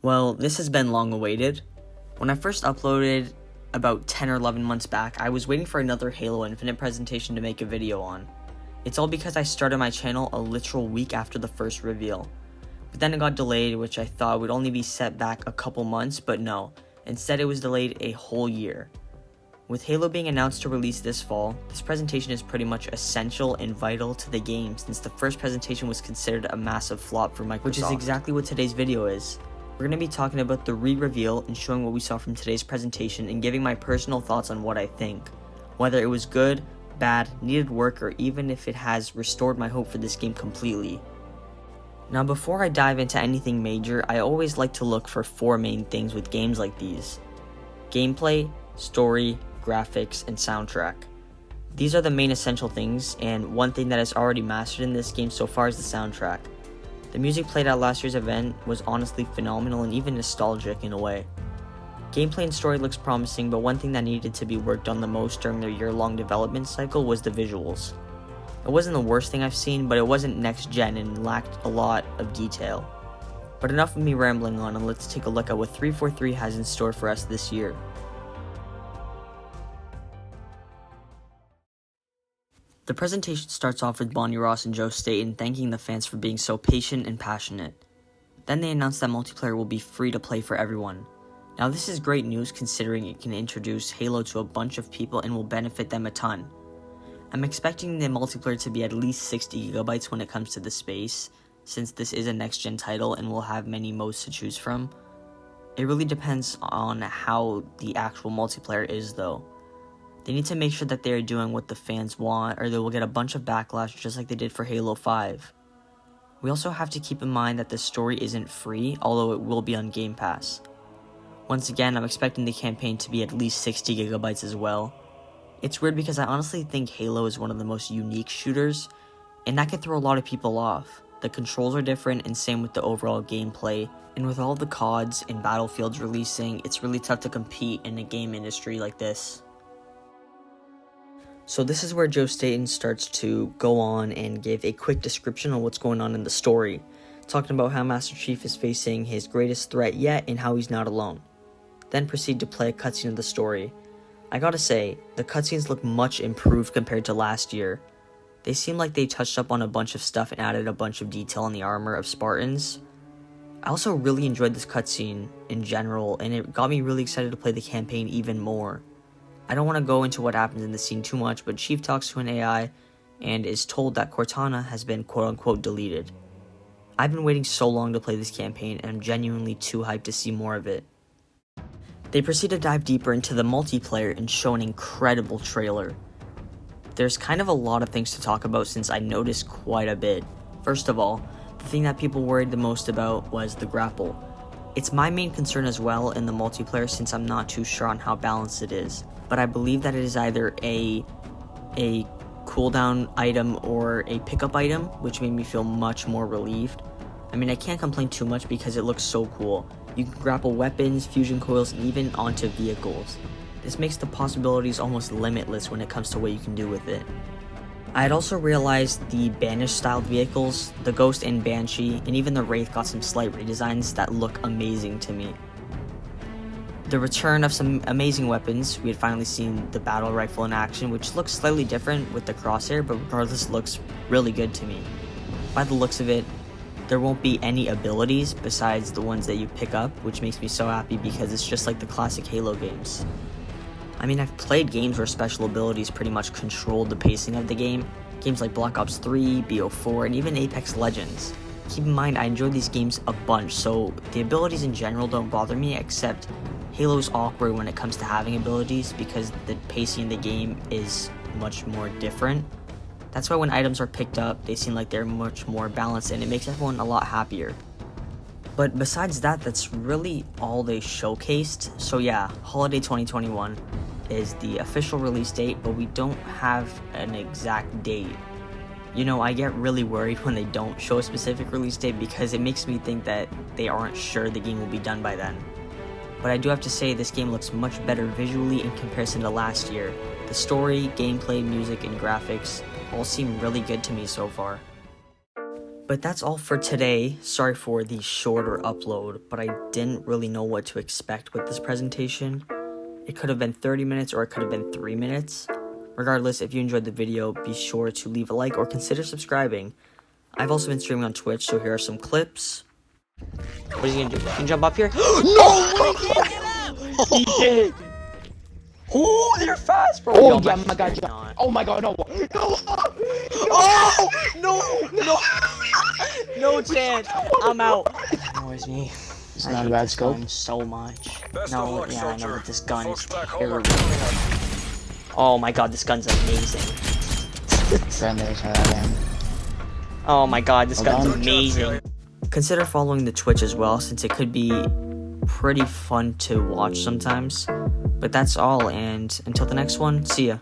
Well, this has been long awaited. When I first uploaded about 10 or 11 months back, I was waiting for another Halo Infinite presentation to make a video on. It's all because I started my channel a literal week after the first reveal. But then it got delayed, which I thought would only be set back a couple months, but no. Instead, it was delayed a whole year. With Halo being announced to release this fall, this presentation is pretty much essential and vital to the game since the first presentation was considered a massive flop for Microsoft. Which is exactly what today's video is. We're going to be talking about the re-reveal and showing what we saw from today's presentation and giving my personal thoughts on what I think. Whether it was good, bad, needed work, or even if it has restored my hope for this game completely. Now before I dive into anything major, I always like to look for 4 main things with games like these. Gameplay, story, graphics, and soundtrack. These are the main essential things, and one thing that is already mastered in this game so far is the soundtrack. The music played at last year's event was honestly phenomenal and even nostalgic in a way. Gameplay and story looks promising, but one thing that needed to be worked on the most during their year-long development cycle was the visuals. It wasn't the worst thing I've seen, but it wasn't next-gen and lacked a lot of detail. But enough of me rambling on, and let's take a look at what 343 has in store for us this year. The presentation starts off with Bonnie Ross and Joe Staten thanking the fans for being so patient and passionate. Then they announce that multiplayer will be free to play for everyone. Now this is great news considering it can introduce Halo to a bunch of people and will benefit them a ton. I'm expecting the multiplayer to be at least 60 GB when it comes to the space, since this is a next-gen title and will have many modes to choose from. It really depends on how the actual multiplayer is though. They need to make sure that they are doing what the fans want, or they will get a bunch of backlash just like they did for Halo 5. We also have to keep in mind that the story isn't free, although it will be on Game Pass. Once again, I'm expecting the campaign to be at least 60 GB as well. It's weird because I honestly think Halo is one of the most unique shooters, and that could throw a lot of people off. The controls are different, and same with the overall gameplay, and with all the CODs and Battlefields releasing, it's really tough to compete in a game industry like this. So this is where Joe Staten starts to go on and give a quick description on what's going on in the story, talking about how Master Chief is facing his greatest threat yet and how he's not alone. Then proceed to play a cutscene of the story. I gotta say, the cutscenes look much improved compared to last year. They seem like they touched up on a bunch of stuff and added a bunch of detail on the armor of Spartans. I also really enjoyed this cutscene in general, and it got me really excited to play the campaign even more. I don't want to go into what happens in the scene too much, but Chief talks to an AI and is told that Cortana has been quote-unquote deleted. I've been waiting so long to play this campaign and I'm genuinely too hyped to see more of it. They proceed to dive deeper into the multiplayer and show an incredible trailer. There's kind of a lot of things to talk about since I noticed quite a bit. First of all, the thing that people worried the most about was the grapple. It's my main concern as well in the multiplayer since I'm not too sure on how balanced it is. But I believe that it is either a cooldown item or a pickup item, which made me feel much more relieved. I mean, I can't complain too much because it looks so cool. You can grapple weapons, fusion coils, and even onto vehicles. This makes the possibilities almost limitless when it comes to what you can do with it. I had also realized the Banish-styled vehicles, the Ghost and Banshee, and even the Wraith got some slight redesigns that look amazing to me. The return of some amazing weapons. We had finally seen the battle rifle in action, which looks slightly different with the crosshair, but regardless looks really good to me. By the looks of it, there won't be any abilities besides the ones that you pick up, which makes me so happy because it's just like the classic Halo games. I mean, I've played games where special abilities pretty much controlled the pacing of the game, games like Black Ops 3, BO4, and even Apex Legends. Keep in mind, I enjoy these games a bunch, so the abilities in general don't bother me, except Halo's awkward when it comes to having abilities because the pacing in the game is much more different. That's why when items are picked up, they seem like they're much more balanced and it makes everyone a lot happier. But besides that, that's really all they showcased. So yeah, Holiday 2021 is the official release date, but we don't have an exact date. You know, I get really worried when they don't show a specific release date because it makes me think that they aren't sure the game will be done by then. But I do have to say this game looks much better visually in comparison to last year. The story, gameplay, music, and graphics all seem really good to me so far. But that's all for today. Sorry for the shorter upload, but I didn't really know what to expect with this presentation. It could have been 30 minutes or it could have been 3 minutes. Regardless, if you enjoyed the video, be sure to leave a like or consider subscribing. I've also been streaming on Twitch, so here are some clips. What is he gonna do? Can you jump up here? No! He can't get up! He did! Oh, they're fast, bro! Oh, yeah, my god, oh my god, no! No! Oh! No! No chance! I'm out. Annoys me. It's I not a hate bad this scope. gun so much. Best of No, luck, yeah, I know, soldier. but this gun is Folks back home are terrible. counting on you. Oh my god, this gun's amazing. Friendly, so that Oh my god, this Hold gun's on. amazing. Consider following the Twitch as well, since it could be pretty fun to watch sometimes. But that's all, and until the next one, see ya.